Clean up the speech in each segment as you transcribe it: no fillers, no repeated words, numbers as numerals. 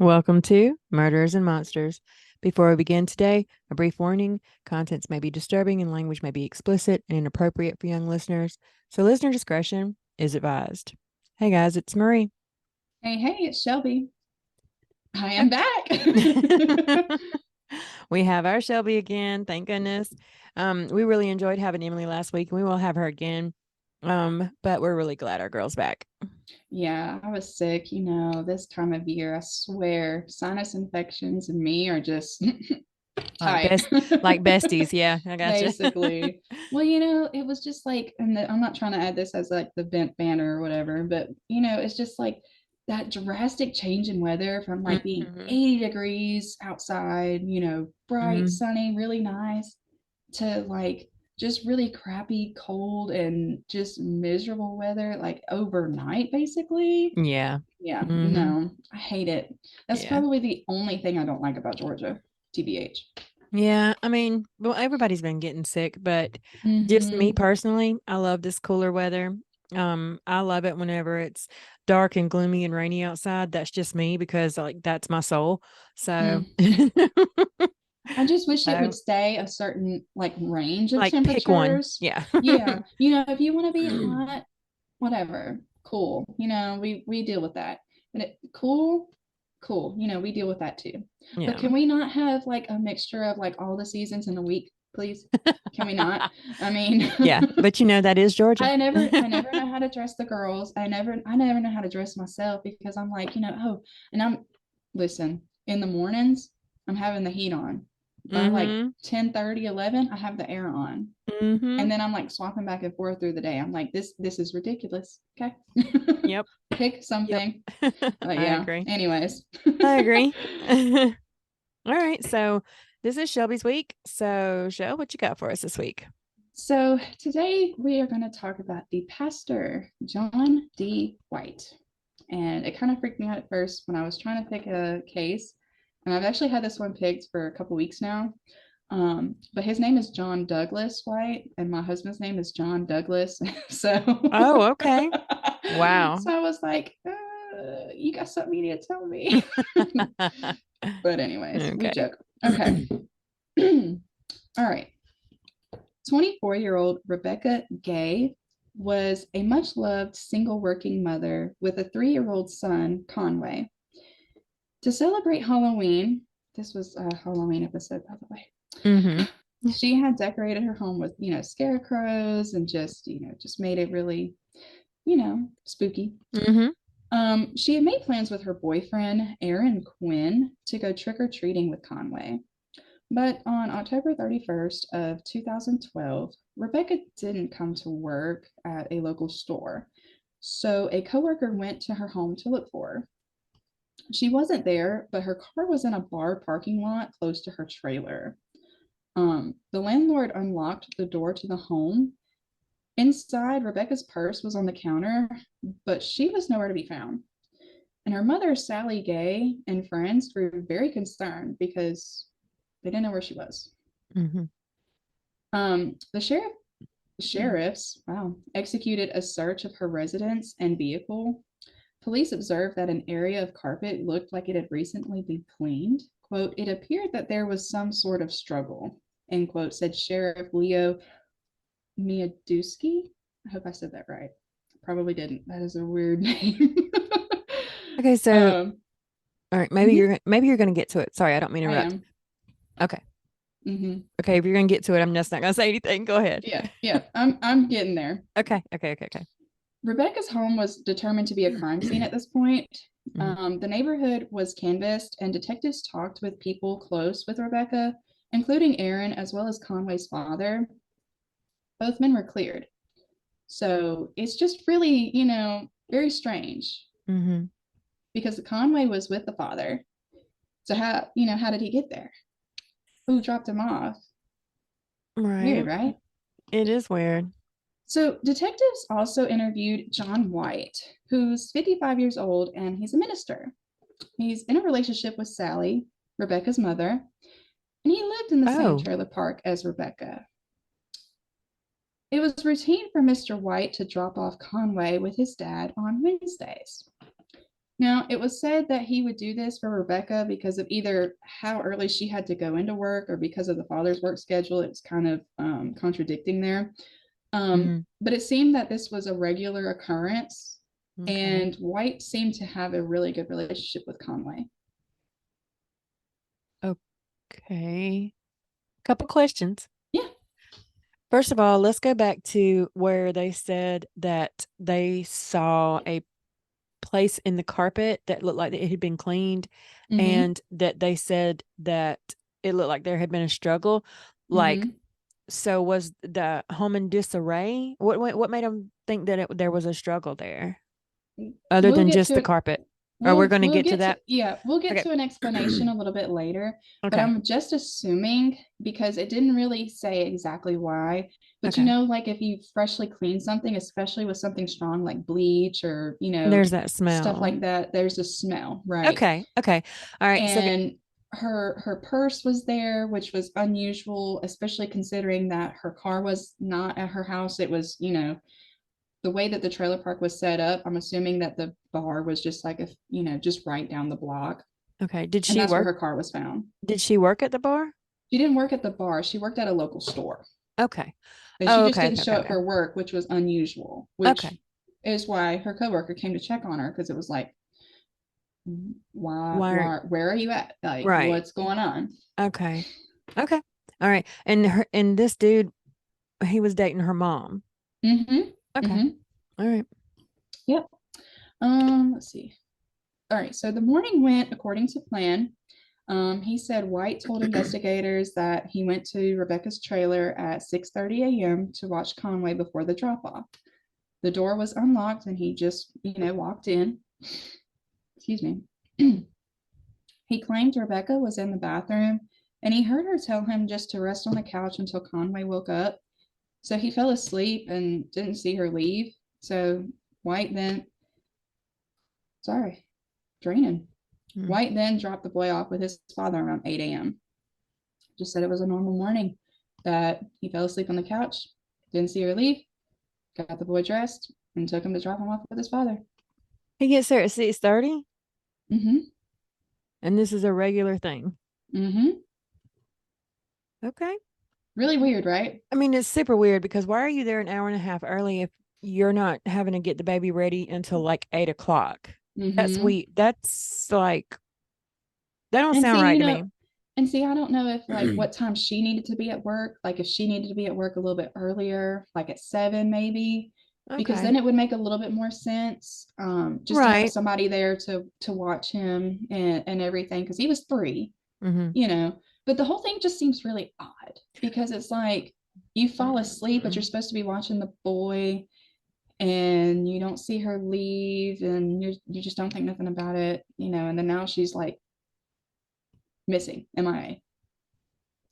Welcome to Murderers and Monsters. Before we begin today, a brief warning: contents may be disturbing and language may be explicit and inappropriate for young listeners, so listener discretion is advised. Hey guys, it's Marie. Hey, hey, it's Shelby. I am back. We have our Shelby again, thank goodness. We really enjoyed having Emily last week, and we will have her again. But we're really glad our girl's back. Yeah, I was sick, this time of year. I swear, sinus infections and me are just Like tight. like besties, yeah, I gotcha. Basically. Well, it was just like, and I'm not trying to add this as like the bent banner or whatever, but it's just like that drastic change in weather from like being Mhm. 80 degrees outside, bright, Mhm. sunny, really nice, to like just really crappy, cold, and just miserable weather, like overnight, basically. Yeah. Yeah, Mhm. no, I hate it. That's Yeah. probably the only thing I don't like about Georgia, TBH. Yeah, I mean, well, everybody's been getting sick, but just me Mm-hmm. personally, I love this cooler weather. I love it whenever it's dark and gloomy and rainy outside. That's just me because like that's my soul. So, Mm. I just wish it would so stay a certain like range of like pick one. temperatures. Yeah. Yeah, if you want to be hot, whatever, cool. We deal with that. And cool. We deal with that too. But Yeah. can we not have like a mixture of like all the seasons in a week, please? Can we not? I mean, Yeah, but that is Georgia. I never know how to dress the girls. I never know how to dress myself because I'm like, and listen, in the mornings, I'm having the heat on. By like Mhm. 10:30, 11, I have the air on. And Mhm. then I'm like swapping back and forth through the day. I'm like, this is ridiculous. Okay. Yep. Pick Yep. something. I Yeah. agree. Anyways. I agree. All right, so this is Shelby's week. So, Shel, what you got for us this week? So today we are going to talk about the pastor, John D. White. And it kind of freaked me out at first when I was trying to pick a case. And I've actually had this one picked for a couple weeks now. But his name is John Douglas White, and my husband's name is John Douglas. So, Oh, okay. Wow. so I was like, you got something you need to tell me. But anyways, we Okay. joke. Okay. All right. 24-year-old Rebecca Gay was a much loved single working mother with a 3-year-old son, Conway. To celebrate Halloween, this was a Halloween episode, by the way. Mm-hmm. She had decorated her home with, scarecrows and just made it really, spooky. Mm-hmm. She had made plans with her boyfriend, Aaron Quinn, to go trick or treating with Conway. But on October 31st of 2012, Rebecca didn't come to work at a local store. So a coworker went to her home to look for her. She wasn't there, but her car was in a bar parking lot close to her trailer. The landlord unlocked the door to the home. Inside, Rebecca's purse was on the counter, but she was nowhere to be found. And her mother, Sally Gay, and friends grew very concerned because they didn't know where she was. Mm-hmm. The sheriffs, wow, executed a search of her residence and vehicle. Police observed that an area of carpet looked like it had recently been cleaned. Quote, it appeared that there was some sort of struggle, end quote, said Sheriff Leo Miaduski. I hope I said that right. Probably didn't. That is a weird name. Okay, so um, all right, mhm, maybe you're gonna get to it. Sorry, I don't mean to I interrupt. am. Okay. Hmm. Okay, if you're gonna get to it, I'm just not gonna say anything. Go ahead. Yeah, yeah. I'm getting there. Okay, okay, okay, okay. Rebecca's home was determined to be a crime scene at this point. Mm-hmm. The neighborhood was canvassed, and detectives talked with people close with Rebecca, including Aaron as well as Conway's father. Both men were cleared. So it's just really, very strange Mm-hmm. because Conway was with the father. So how did he get there? Who dropped him off? Right. Weird, right? It is weird. So detectives also interviewed John White, who's 55 years old and he's a minister. He's in a relationship with Sally, Rebecca's mother, and he lived in the same Oh. trailer park as Rebecca. It was routine for Mr. White to drop off Conway with his dad on Wednesdays. Now, it was said that he would do this for Rebecca because of either how early she had to go into work or because of the father's work schedule. It's kind of contradicting there. But it seemed that this was a regular occurrence, Okay. and White seemed to have a really good relationship with Conway. Okay. Couple questions. Yeah. First of all, let's go back to where they said that they saw a place in the carpet that looked like it had been cleaned, Mm-hmm. and that they said that it looked like there had been a struggle. Like, Mm-hmm. so was the home in disarray? What made them think that there was a struggle there, other We'll than get just to the it. carpet? Or we're going to We'll get to get to, that? yeah, we'll get Okay. to an explanation a little bit later, but Okay. I'm just assuming because it didn't really say exactly why. But Okay. like if you freshly clean something, especially with something strong like bleach or, There's that stuff smell. like that, there's a smell, right? Okay. Okay. All right. So, And her purse was there, which was unusual, especially considering that her car was not at her house. It was, the way that the trailer park was set up, I'm assuming that the bar was just like just right down the block. okay. And that's where her car was found. Did she work at the bar? She didn't work at the bar. She worked at a local store. Okay. And she Oh, just okay. didn't Okay. show Okay. up Okay. for work, which was unusual, which Okay. is why her coworker came to check on her because it was like, Why aren't where are you at? Like, right? what's going on? Okay. Okay. All right. And this dude, he was dating her mom. Mm-hmm. Okay. Mm-hmm. All right. Yep. Let's see. All right, so the morning went according to plan. He said White told investigators that he went to Rebecca's trailer at 6:30 a.m. to watch Conway before the drop-off. The door was unlocked and he just, walked in. Excuse me. He claimed Rebecca was in the bathroom and he heard her tell him just to rest on the couch until Conway woke up. So he fell asleep and didn't see her leave. So White then, sorry, draining. Mm. White then dropped the boy off with his father around 8 a.m. Just said it was a normal morning, that he fell asleep on the couch, didn't see her leave, got the boy dressed, and took him to drop him off with his father. He gets there at 6:30, Mm-hmm. and this is a regular thing. Mm-hmm. Okay. Really weird, right? I mean, it's super weird because why are you there an hour and a half early if you're not having to get the baby ready until like 8 o'clock? That's Mm-hmm. we. That's like that don't And sound see, right to me. I don't know if like what time she needed to be at work, like if she needed to be at work a little bit earlier, like at 7 maybe, because Okay. then it would make a little bit more sense. Just to have Right. somebody there to watch him and everything, because he was 3, Mm-hmm. you know. But the whole thing just seems really odd because it's like you fall asleep, but you're supposed to be watching the boy and you don't see her leave and you just don't think nothing about it, and then now she's like missing, MIA.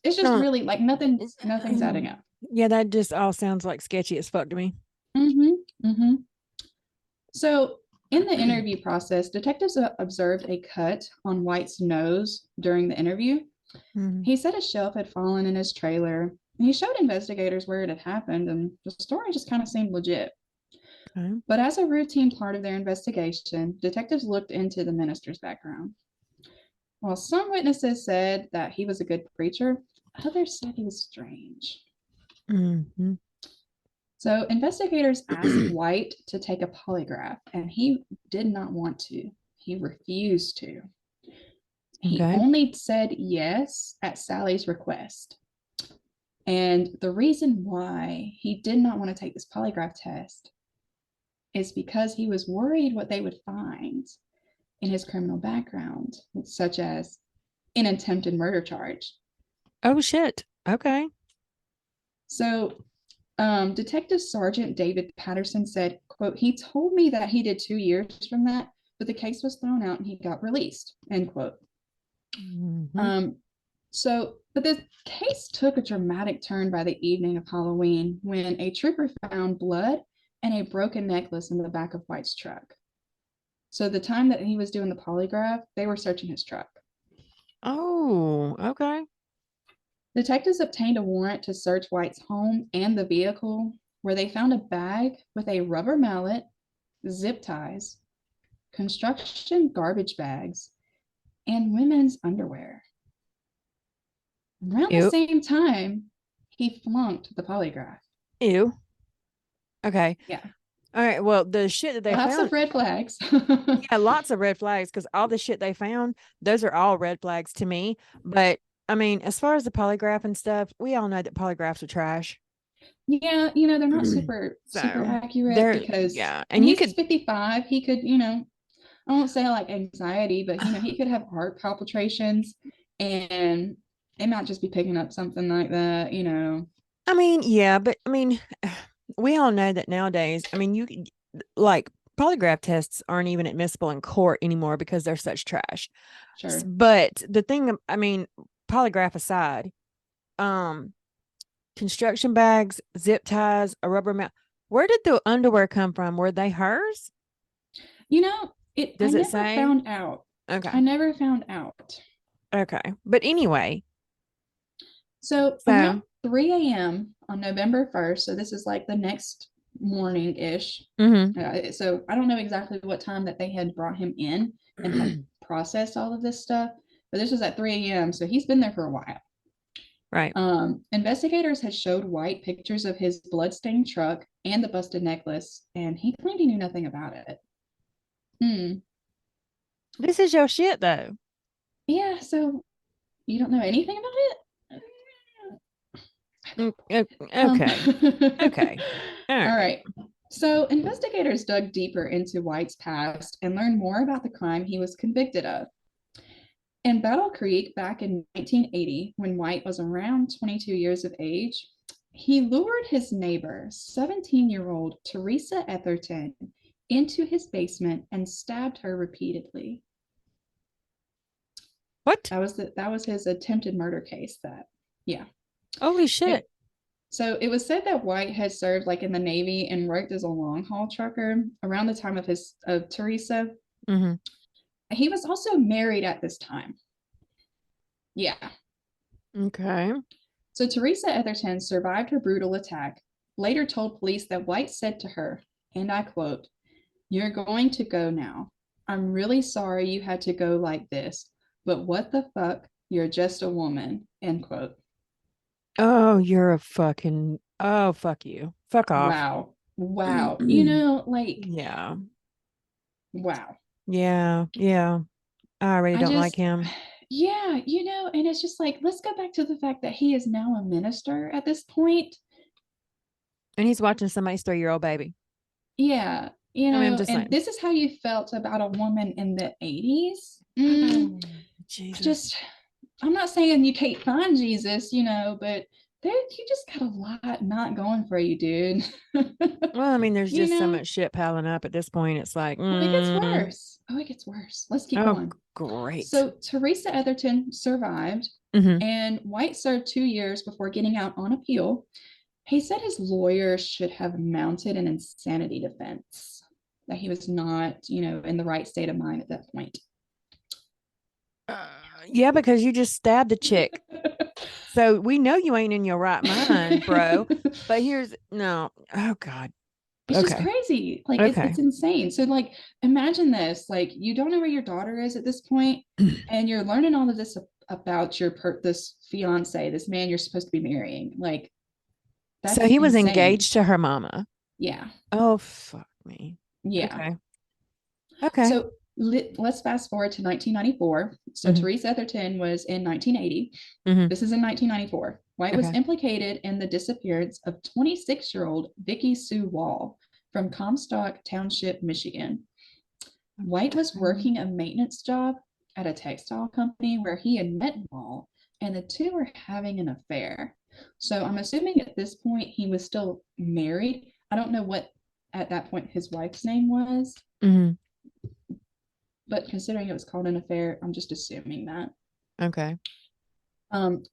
It's just No. really like nothing's adding up. Yeah, that just all sounds like sketchy as fuck to me. Mm-hmm. Mm-hmm. So in the interview process, detectives observed a cut on White's nose during the interview. Mm-hmm. He said a shelf had fallen in his trailer. He showed investigators where it had happened, and the story just kind of seemed legit. Okay. But as a routine part of their investigation, detectives looked into the minister's background. While some witnesses said that he was a good preacher, others said he was strange. Mm-hmm. So investigators asked White to take a polygraph, and he did not want to. He refused to. He Okay. only said yes at Sally's request. And the reason why he did not want to take this polygraph test is because he was worried what they would find in his criminal background, such as an attempted murder charge. Oh shit. Okay. So Detective Sergeant David Patterson said, quote, he told me that he did 2 years from that, but the case was thrown out and he got released, end quote. Mm-hmm. Um, but the case took a dramatic turn by the evening of Halloween when a trooper found blood and a broken necklace in the back of White's truck. So the time that he was doing the polygraph, they were searching his truck. Oh, okay. Detectives obtained a warrant to search White's home and the vehicle, where they found a bag with a rubber mallet, zip ties, construction garbage bags, and women's underwear. Around the Ew. same time, he flunked the polygraph. Ew. Okay. Yeah, All right. Well, the shit that they lots found, of red flags. yeah, lots of red flags because all the shit they found, those are all red flags to me. But I mean, as far as the polygraph and stuff, we all know that polygraphs are trash. Yeah, they're not super So accurate they're, because yeah. and And you he's could, 55. He could, I won't say like anxiety, but he could have heart palpitations and it might just be picking up something like that. I mean, yeah, but I mean, we all know that nowadays, I mean, like polygraph tests aren't even admissible in court anymore because they're such trash. Sure. But the thing, I mean, polygraph aside, um, construction bags, zip ties, a rubber mat. Where did the underwear come from? Were they hers? I Does it never say? found out. Okay. I never found out. Okay. But anyway, So around so 3 a.m. on November 1st, so this is like the next morning-ish. mhm. So I don't know exactly what time that they had brought him in and had processed all of this stuff, but this was at 3 a.m. So he's been there for a while. Right. Investigators had showed White pictures of his bloodstained truck and the busted necklace, and he claimed he knew nothing about it. Hmm. This is your shit though. Yeah, so you don't know anything about it? Um, Okay. Okay. All all right. right. So investigators dug deeper into White's past and learned more about the crime he was convicted of. In Battle Creek back in 1980, when White was around 22 years of age, he lured his neighbor, 17-year-old Teresa Etherton, into his basement and stabbed her repeatedly. What? That was his attempted murder case. Yeah. Holy shit. So it was said that White had served like in the Navy and worked as a long haul trucker around the time of Teresa. Mm-hmm. He was also married at this time. Yeah. Okay. So Teresa Etherton survived her brutal attack, later told police that White said to her, and I quote, "You're going to go now. I'm really sorry you had to go like this, but what the fuck? You're just a woman." End quote. Oh, you're a fucking, oh, fuck you. Fuck off. Wow. Wow. Like, Yeah. wow. Yeah. Yeah. I already I don't like just, him. yeah, and it's just like, let's go back to the fact that he is now a minister at this point. And he's watching somebody's 3-year-old baby. Yeah, I mean, I'm just and saying. this is how you felt about a woman in the 80s. Oh, Jesus. Just, I'm not saying you can't find Jesus, but there, you just got a lot not going for you, dude. Well, I mean, there's you just so know, much shit piling up at this point. It's like, oh, it gets worse. Oh, it gets worse. Let's keep oh, going. great. So Teresa Etherton survived, Mm-hmm. and White served 2 years before getting out on appeal. He said his lawyer should have mounted an insanity defense, that he was not, in the right state of mind at that point. Uh, yeah, because you just stabbed a chick. So we know you ain't in your right mind, bro. But here's no. Oh God. It's just Okay. crazy. Like Okay. it's insane. So like imagine this. Like you don't know where your daughter is at this point, and you're learning all of this about this fiance, this man you're supposed to be marrying. Like So that's he was insane. engaged to her mama. Yeah. Oh fuck me. Yeah. Okay. Okay. So let's fast forward to 1994. So Mm-hmm. Teresa Etherton was in 1980. Mm-hmm. This is in 1994. White was Okay. implicated in the disappearance of 26-year-old Vicky Sue Wall from Comstock Township, Michigan. White was working a maintenance job at a textile company where he had met Wall, and the two were having an affair. So I'm assuming at this point he was still married. I don't know what at that point his wife's name was, Mm-hmm. but considering it was called an affair, I'm just assuming that. Okay.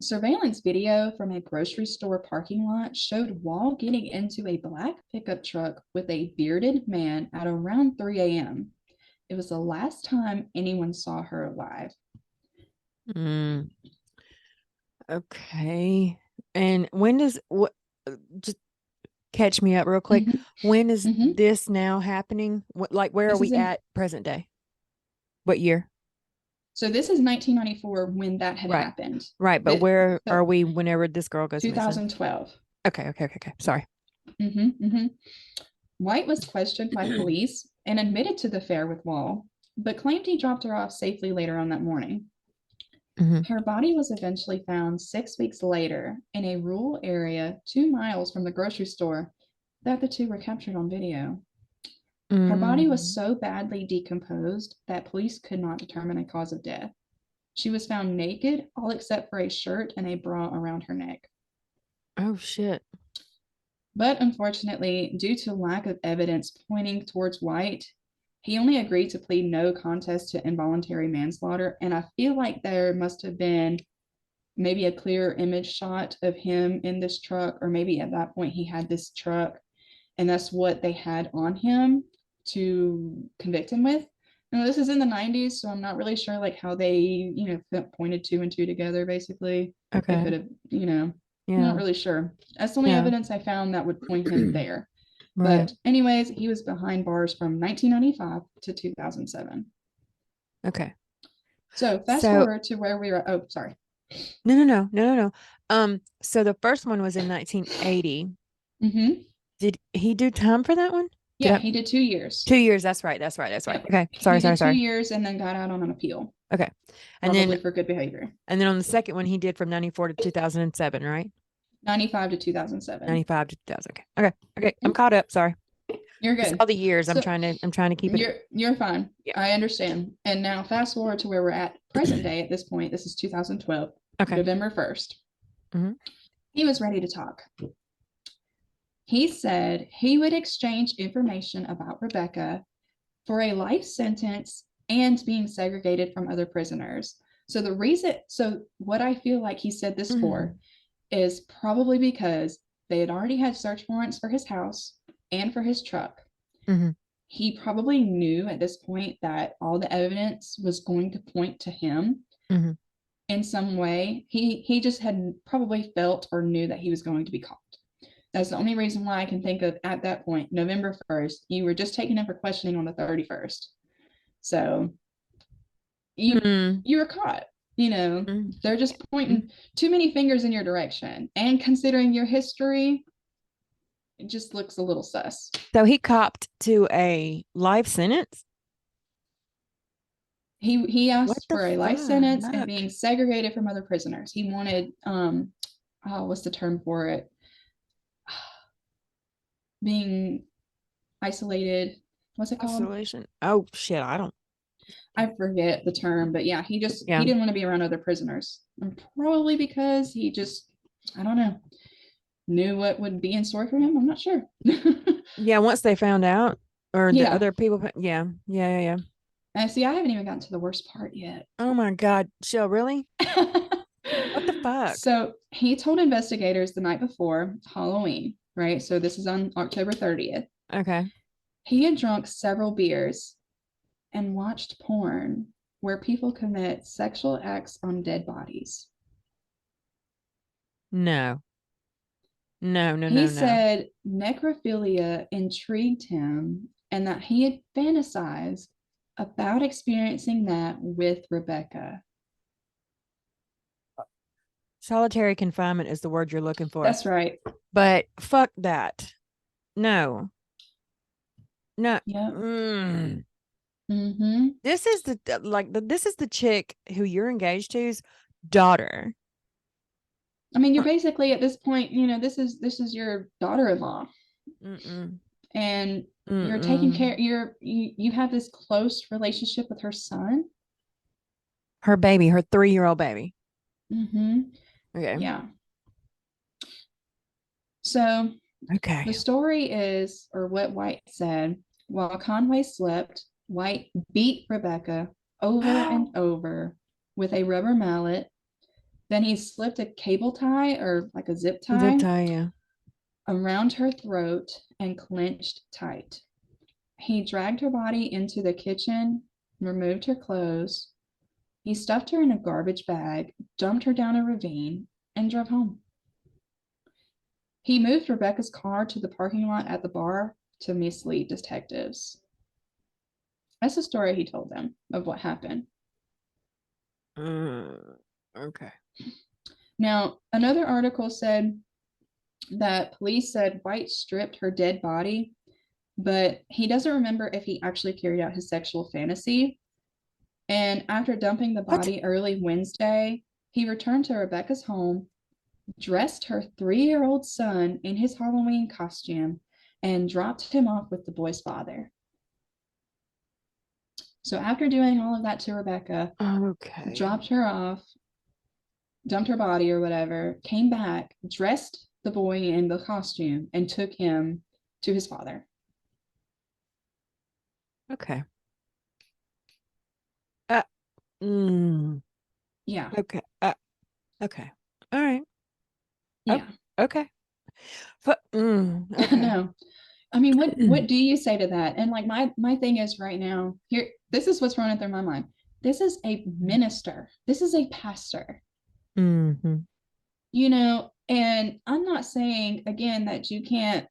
Surveillance video from a grocery store parking lot showed Wall getting into a black pickup truck with a bearded man at around 3 a.m. It was the last time anyone saw her alive. Mm. Okay. And when does what? Just catch me up real quick. Mhm, When is mhm. this now happening? What, like, where are This is we in at present day? What year? So this is 1994 when that had Right. happened. Right. But But where so are we whenever this girl goes missing? 2012. Okay. Okay. Okay. Okay. Sorry. Hmm. White was questioned by police and admitted to the affair with Wall, but claimed he dropped her off safely later on that morning. Hmm. Her body was eventually found 6 weeks later in a rural area 2 miles from the grocery store that the two were captured on video. Her body was Mm. so badly decomposed that police could not determine a cause of death. She was found naked, all except for a shirt and a bra around her neck. Oh shit. But unfortunately, due to lack of evidence pointing towards White, he only agreed to plead no contest to involuntary manslaughter. And I feel like there must have been maybe a clear image shot of him in this truck, or maybe at that point he had this truck and that's what they had on him to convict him with. Now, this is in the 90s, so I'm not really sure like how they, pointed two and two together basically. They Okay. could have, I'm not Yeah. really sure. That's the only Yeah. evidence I found that would point him there. Right. But anyways, he was behind bars from 1995 to 2007. Okay. So fast So forward to where we were. Oh, sorry. no, no, no, no, no, no. So the first one was in 1980. Hmm. Did he do time for that one? Did Yeah, I he did 2 years. 2 years? That's right. That's right. That's right. Yep. Okay. Sorry, He sorry, did two sorry. years and then got out on an appeal, Okay. And probably then for good behavior. and then on the second one he did from 94 to 2007, right? 95 to 2007. 95 to 2000. Okay. Okay. Okay. I'm Mhm. caught up. Sorry. You're It's good. all the years. So I'm trying to keep it. you're fine. Yeah. I understand. And now fast forward to where we're at present day at this point. This is 2012, Okay. November 1st. Hmm. He was ready to talk. He said he would exchange information about Rebecca for a life sentence and being segregated from other prisoners. So what I feel like he said this Hmm. for is probably because they had already had search warrants for his house and for his truck. Hmm. He probably knew at this point that all the evidence was going to point to him Hmm. in some way. He just had probably felt or knew that he was going to be caught. That's the only reason why I can think of at that point, November 1st. You were just taken in for questioning on the 31st. So you Hmm. you were caught. They're just Hmm. pointing too many fingers in your direction. And considering your history, it just looks a little sus. So he copped to a life sentence. He What asked the for a life sentence and fuck? being segregated from other prisoners. He wanted oh, what's the term for it? Being isolated. What's it called? Isolation. Oh shit, I don't. I forget the term, but yeah, he Yeah. didn't want to be around other prisoners. And probably because he just, I don't know, knew what would be in store for him. I'm not sure. Yeah, once they found out or the Yeah. other people, yeah. Yeah, yeah, yeah. And see, I haven't even gotten to the worst part yet. Oh my God, Shell, really? What the fuck? So he told investigators the night before Halloween, right? So this is on October 30th. Okay. He had drunk several beers and watched porn where people commit sexual acts on dead bodies. No. No, no, He no, no. said necrophilia intrigued him and that he had fantasized about experiencing that with Rebecca. Solitary confinement is the word you're looking for. That's right. But fuck that. No. No. Yep. Mm. Mm-hmm. This is this is the chick who you're engaged to's daughter. I mean, you're basically at this point, this is your daughter-in-law, Mm-mm. and you're taking care. Mm-mm. You have this close relationship with her son. Her baby, her 3-year-old baby. Mm-hmm. Okay. Yeah. So the Okay. story is, or what White said, while Conway slept, White beat Rebecca over and over with a rubber mallet. Then he slipped a cable tie or like a zip Zip tie tie, yeah. around her throat and clenched tight. He dragged her body into the kitchen, removed her clothes. He stuffed her in a garbage bag, dumped her down a ravine, and drove home. He moved Rebecca's car to the parking lot at the bar to mislead detectives. That's the story he told them of what happened. Okay. Now, another article said that police said White stripped her dead body, but he doesn't remember if he actually carried out his sexual fantasy. And after dumping the What? body early Wednesday, he returned to Rebecca's home, dressed her 3-year old son in his Halloween costume, and dropped him off with the boy's father. So after doing all of that to Rebecca, Okay. dropped her off, dumped her body or whatever, came back, dressed the boy in the costume, and took him to his father. Okay. Uh, mm, Yeah. okay. Okay. All right. Oh, Yeah. okay. Okay. No. I mean, what Mm-hmm. do you say to that? And like my thing is right now, here, this is what's running through my mind. This is a minister. This is a pastor. And I'm not saying again that you can't,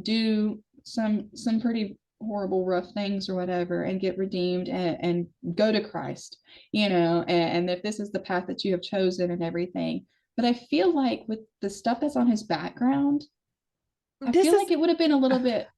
do some pretty horrible rough things or whatever and get redeemed and go to Christ, and if this is the path that you have chosen and everything. But I feel like with the stuff that's on his background, I This feel is like it would have been a little bit,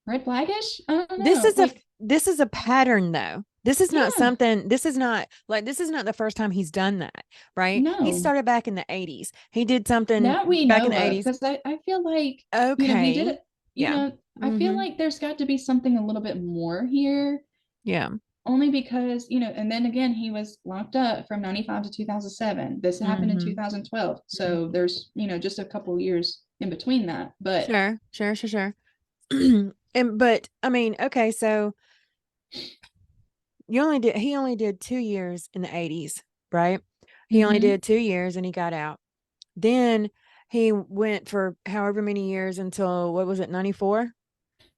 red flaggish. I don't know. Like, this is a pattern though. This is not yeah, something, this is not like, this is not the first time he's done that, right? He no, started back in the 80s. He did something that we back in know the of, 80s. because I feel like, he did Okay. it, Yeah. I feel Mm-hmm. like there's got to be something a little bit more here, Yeah. only because, and then again, he was locked up from 95 to 2007. This happened in Mm-hmm. 2012. So Mm-hmm. there's, just a couple years in between that. But Sure. Sure. Sure. Sure. And but I mean, okay, so he only did 2 years in the 80s, right? He only mhm, did 2 years and he got out. Then he went for however many years until what was it, 94?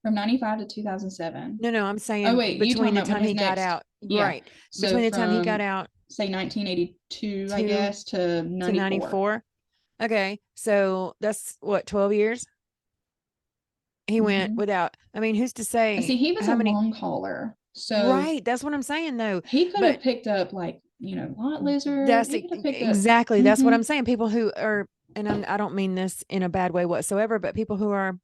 from 95 to 2007. No, no, I'm Oh, saying wait, you between talking the about when time his he got next, out, yeah. right? So Between the time he got from, out say, 1982, I to guess, to to 94. 94. Okay, so that's what, 12 years? He went Mhm. without. I mean, who's to See, say he was a how many? long hauler. So Right, that's what I'm saying though. he could have But picked up, like, lot lizard. that's He could have picked up. exactly, that's what Mm-hmm. I'm saying. People who are, and I don't mean this in a bad way whatsoever, but people who are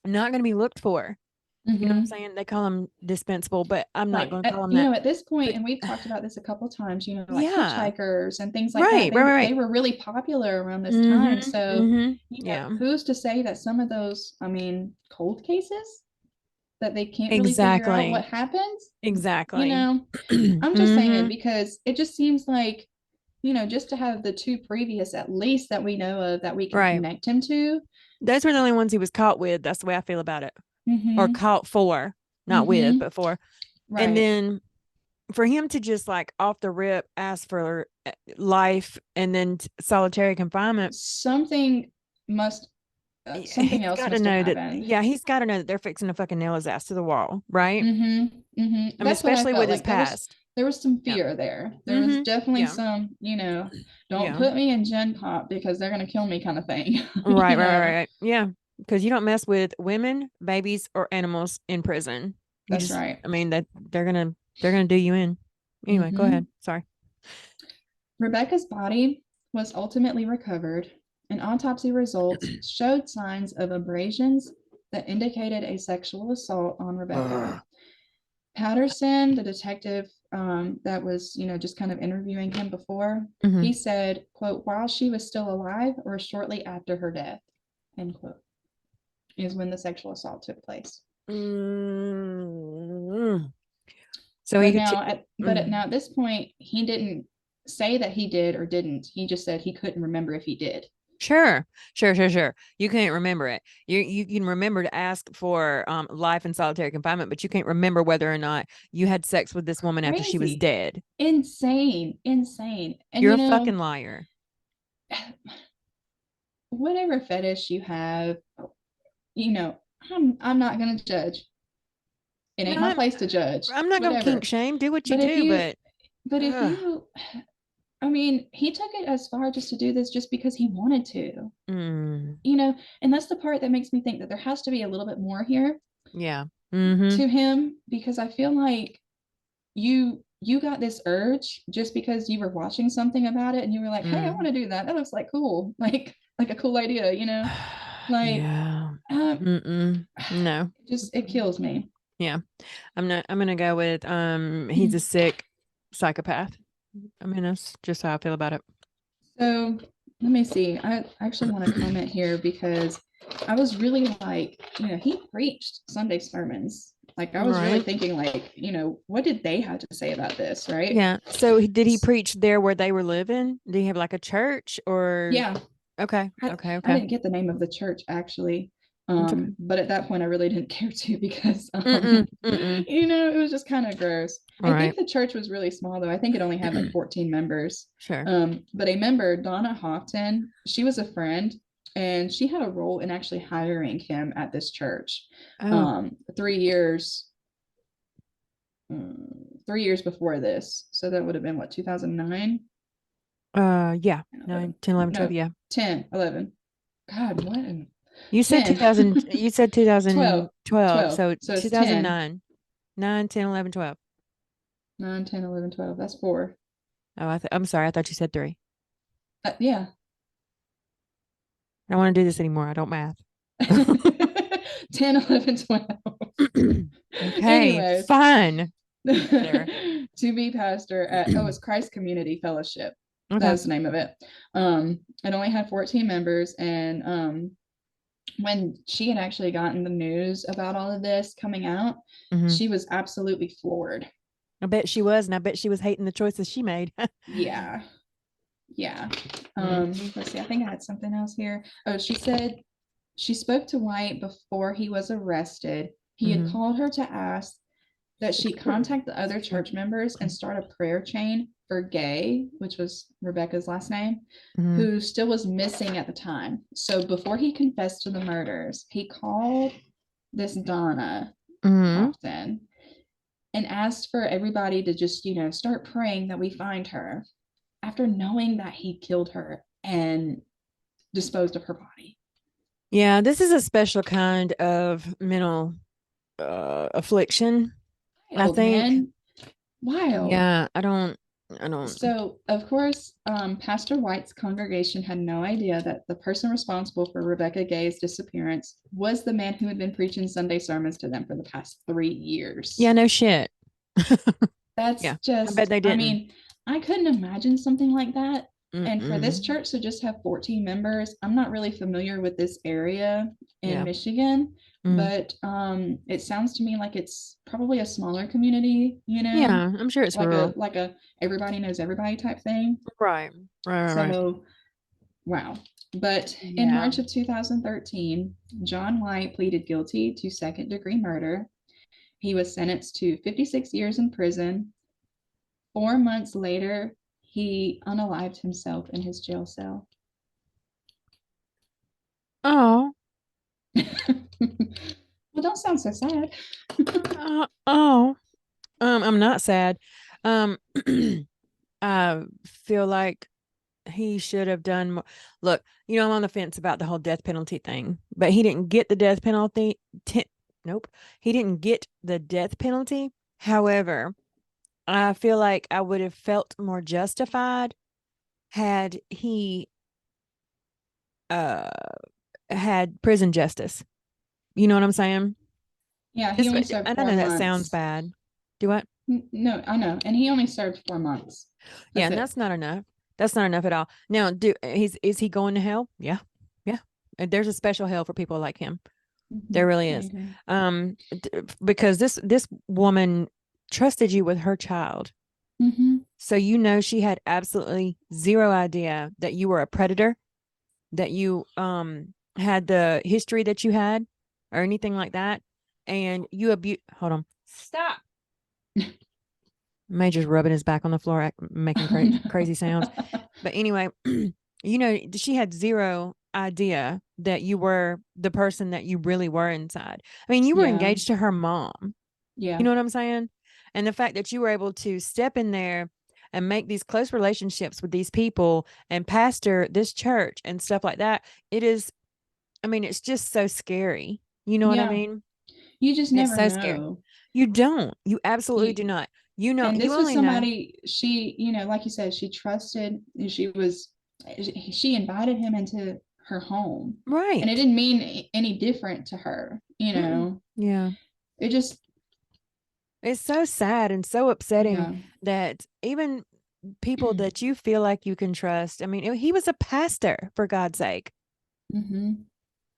not going to be looked for. You know what I'm Mm-hmm. saying? They call them dispensable, but I'm not Like, going to call them that. at this point, But and we've talked about this a couple times, like yeah, hitchhikers and things like that. right, right, right, They right. were really popular around this time. Mm-hmm. So, Mm-hmm. Yeah, who's to say that some of those, I mean, cold cases, that they can't really figure out what exactly. happens? You Exactly. know, I'm just saying, Mm-hmm. because it just seems like, just to have the two previous, at least that we know of, that we can Right. connect him to. Those were the only ones he was caught with. That's the way I feel about it. Or Mm-hmm. caught for, not with, Mm-hmm. but for. And Right. then for him to just like off the rip ask for life and then solitary confinement, Something must, something he's else got to must have know that, happened. yeah, he's got to know that they're fixing to fucking nail his ass to the wall, right? Mm-hmm. Mm-hmm. I mean, That's what I especially felt with his like. past. There was some Yeah. fear there. There was Mm-hmm. definitely Yeah. some, don't Yeah. put me in Gen Pop because they're gonna kill me kind of thing. Right, right, right, right. Yeah. Because you don't mess with women, babies, or animals in prison. You That's just, right. I mean, that they're gonna do you in. Anyway, go Mm-hmm. ahead. Sorry. Rebecca's body was ultimately recovered, and autopsy results showed signs of abrasions that indicated a sexual assault on Rebecca. Ugh. Patterson, the detective, that was, just kind of interviewing him before, Mm-hmm. he said, quote, while she was still alive or shortly after her death, end quote, is when the sexual assault took place. Mm-hmm. So he But could. now at this point, he didn't say that he did or didn't. He just said he couldn't remember if he did. Sure, sure, sure, sure. You can't remember it. You can remember to ask for life in solitary confinement, but you can't remember whether or not you had sex with this woman after she was Crazy, dead. insane, insane. And You're a fucking liar. whatever fetish you have, you know, I'm not gonna judge. It No, ain't my place to judge. I'm not gonna kink Whatever. shame. Do what you But if do, you but but if ugh. you I mean, he took it as far just to do this just because he wanted to. Mm, And that's the part that makes me think that there has to be a little bit more here. yeah. Mm-hmm. to him because I feel like you got this urge just because you were watching something about it and you were like, hey, I want Mm. to do that. That looks like cool. Like a cool idea, Like Yeah. uh, Mm-mm. No. it kills me. Yeah. I'm gonna go with he's a sick psychopath. I mean, that's just how I feel about it. So let me see. I actually want to comment here because I was really like, he preached Sunday sermons. Like I was really Right. thinking like, what did they have to say about this, right? Yeah. So did he preach there where they were living? Did he have like a church or Yeah, okay, I, okay, I okay. didn't get the name of the church actually. It's okay. But at that point I really didn't care to because Mm-mm. Mm-mm. it was just kind of gross. All I right. think the church was really small though. I think it only had like 14 members. Sure. But a member, Donna Houghton, she was a friend and she had a role in actually hiring him at this church. Oh, 3 years 3 years before this. So that would have been what, 2009? yeah. 11. 9, 10, 11, 12. No, Yeah. 10, 11. God, what? You said 10, 2000, you said 12, 2012. 12. So So it's 10, 2009, 9, 10, 11, 12. 9, 10, 11, 12. That's four. Oh, I'm sorry. I thought you said 3. Yeah. I don't want to do this anymore. I don't math. 10, 11, 12. Okay, Anyways, fine. There. to be pastor at, it's Christ Community Fellowship. That Okay. was the name of it. It only had 14 members. And when she had actually gotten the news about all of this coming out, Hmm. she was absolutely floored. I bet she was, and I bet she was hating the choices she made. Yeah. Yeah. Mhm. Let's see. I think I had something else here. Oh, she said she spoke to White before he was arrested. He had Mhm. called her to ask that she contact the other church members and start a prayer chain for Gay, which was Rebecca's last name, Mhm. who still was missing at the time. So before he confessed to the murders, he called this Donna Mhm. Houghton and asked for everybody to just, start praying that we find her after knowing that he killed her and disposed of her body. Yeah, this is a special kind of mental affliction. I Wild, think. man. Wild. Yeah, I don't. So, of course, Pastor White's congregation had no idea that the person responsible for Rebecca Gay's disappearance was the man who had been preaching Sunday sermons to them for the past 3 years. Yeah, no shit. That's Yeah, I bet just, they I didn't. mean, I couldn't imagine something like that. And for this Mm-mm. church to just have 14 members, I'm not really familiar with this area in Yeah. Michigan, Mm. but it sounds to me like it's probably a smaller community, Yeah, I'm sure it's like a rural. like a everybody knows everybody type thing. Right. Right. Right. Right. So, wow. But in Yeah. March of 2013, John White pleaded guilty to second-degree murder. He was sentenced to 56 years in prison. 4 months later, he unalived himself in his jail cell. Oh. Well, don't sound so sad. Oh. I'm not sad. Um, I feel like he should have done more. Look, I'm on the fence about the whole death penalty thing, but he didn't get the death penalty. Nope, he didn't get the death penalty. However, I feel like I would have felt more justified had he uh had prison justice. You know what I'm saying? Yeah, he Just, only served I don't four know. That sounds months. bad. Do what? No, I know. And he only served 4 months. Yeah, That's and it. that's not enough. That's not enough at all. Now, is he going to hell? Yeah, yeah. And there's a special hell for people like him. There really I is. agree. Because this woman trusted you with her child, Hmm. so she had absolutely zero idea that you were a predator, that you had the history that you had, or anything like that, and you abuse. Hold on, stop. Major's rubbing his back on the floor, making crazy sounds. But anyway, she had zero idea that you were the person that you really were inside. I mean, you were Yeah. engaged to her mom. You Yeah. know what I'm saying? And the fact that you were able to step in there and make these close relationships with these people and pastor this church and stuff like that, I mean, it's just so scary. You know what I Yeah. mean? You just And it's never so scary. know. You don't. You absolutely You do not. You know, and you this was only know. somebody she, like you said, she trusted. She invited him into her home, and it Right. didn't mean any different to her. Mm-mm. Yeah. It just, It's so sad and so upsetting yeah. that even people that you feel like you can trust. I mean, he was a pastor, for God's sake. Hmm.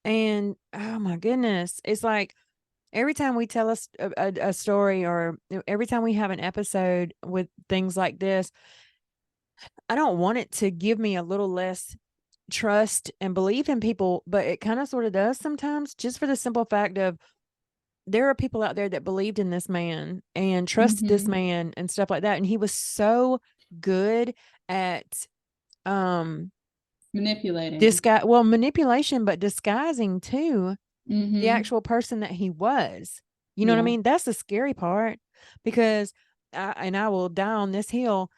And oh my goodness, it's like every time we tell us a story, or every time we have an episode with things like this, I don't want it to give me a little less trust and belief in people, but it kind of sort of does sometimes, just for the simple fact of there are people out there that believed in this man and trusted this Hmm. man and stuff like that. And he was so good at Manipulating. manipulation, but disguising too the Hmm. actual person that he was. You know what I Yeah, mean? That's the scary part, because I will die on this hill.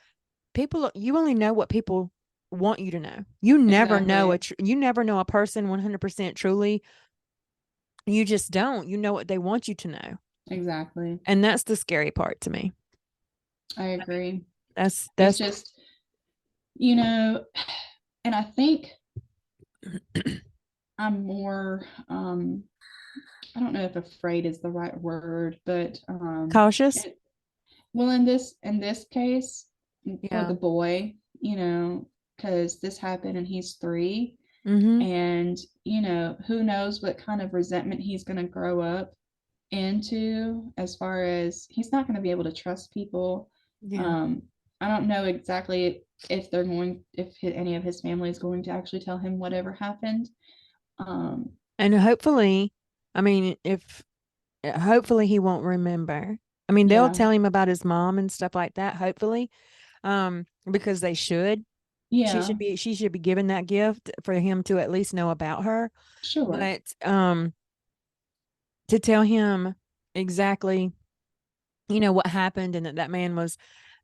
People, you only know what people want you to know. exactly. You never know a person 100% truly. You just don't. You know what they want you to know. Exactly. And that's the scary part to me. I I mean, agree. It's that's just, you know, and I think I'm more, I don't know if afraid is the right word, but cautious. it, well, in this case, for Yeah. the boy, because this happened and he's 3, Mm-hmm. and who knows what kind of resentment he's going to grow up into, as far as he's not going to be able to trust people. Yeah. um I don't know exactly if any of his family is going to actually tell him whatever happened. um And hopefully, I mean, if hopefully he won't remember. I mean, they'll yeah, tell him about his mom and stuff like that, hopefully. Because they should. yeah, She should be given that gift for him to at least know about her. sure. But to tell him exactly, what happened, and that that man was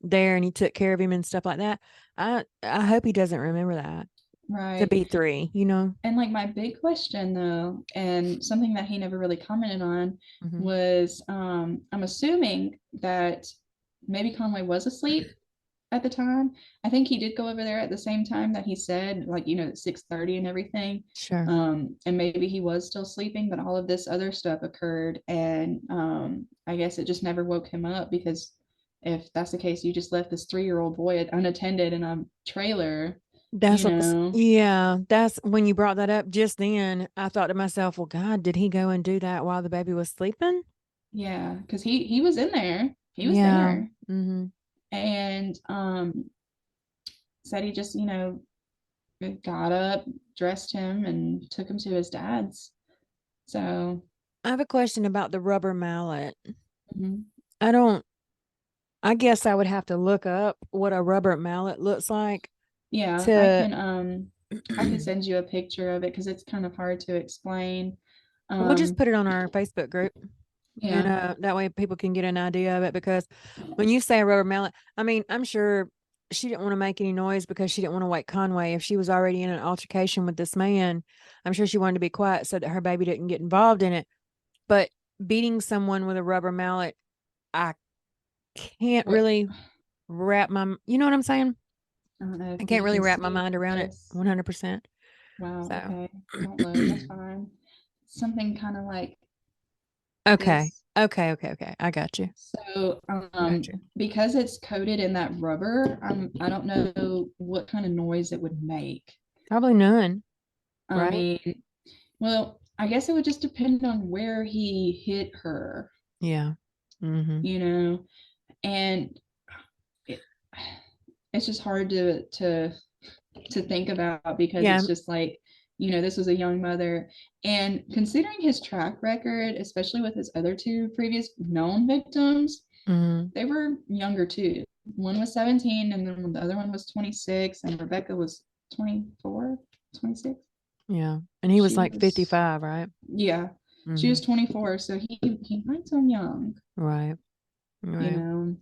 there and he took care of him and stuff like that. I hope he doesn't remember that to Right. be 3. And like my big question though, and something that he never really commented on, Hmm. was I'm assuming that maybe Conway was asleep at the time. I think he did go over there at the same time that he said, like, at 6:30 and everything. Sure. And maybe he was still sleeping, but all of this other stuff occurred, and I guess it just never woke him up, because if that's the case, you just left this 3-year-old boy unattended in a trailer, That's you what, know. yeah, that's when you brought that up just then. I thought to myself, well, God, did he go and do that while the baby was sleeping? Yeah, because he was in there. He was Yeah. there, Hmm. and said he just, got up, dressed him, and took him to his dad's. So, I have a question about the rubber mallet. mhm. I don't, I guess I would have to look up what a rubber mallet looks like Yeah, to, I can send you a picture of it because it's kind of hard to explain. we'll just Um, put it on our Facebook group. And yeah, that way people can get an idea of it. Because when you say a rubber mallet, I mean, I'm sure she didn't want to make any noise because she didn't want to wake Conway. If she was already in an altercation with this man, I'm sure she wanted to be quiet so that her baby didn't get involved in it. But beating someone with a rubber mallet, I can't what really you know what I'm saying? I don't know I if can't you really can wrap my see mind around it this. 100%. Wow, So, okay. Don't load, that's fine. Something kind of like okay. this. Okay. I got you. So, Got you. because it's coated in that rubber, I don't know what kind of noise it would make. Probably none, I right? mean, well, I guess it would just depend on where he hit her, Yeah. Mm-hmm. you know, and it, it's just hard to think about, because Yeah. it's just like, this was a young mother, and considering his track record, especially with his other 2 previous known victims, Mm-hmm. they were younger too. One was 17, and then the other one was 26, and Rebecca was 24, 26. Yeah. And he was She like was, 55, right? yeah, she Mm-hmm. was 24, so he might so young, Right. you Right. know.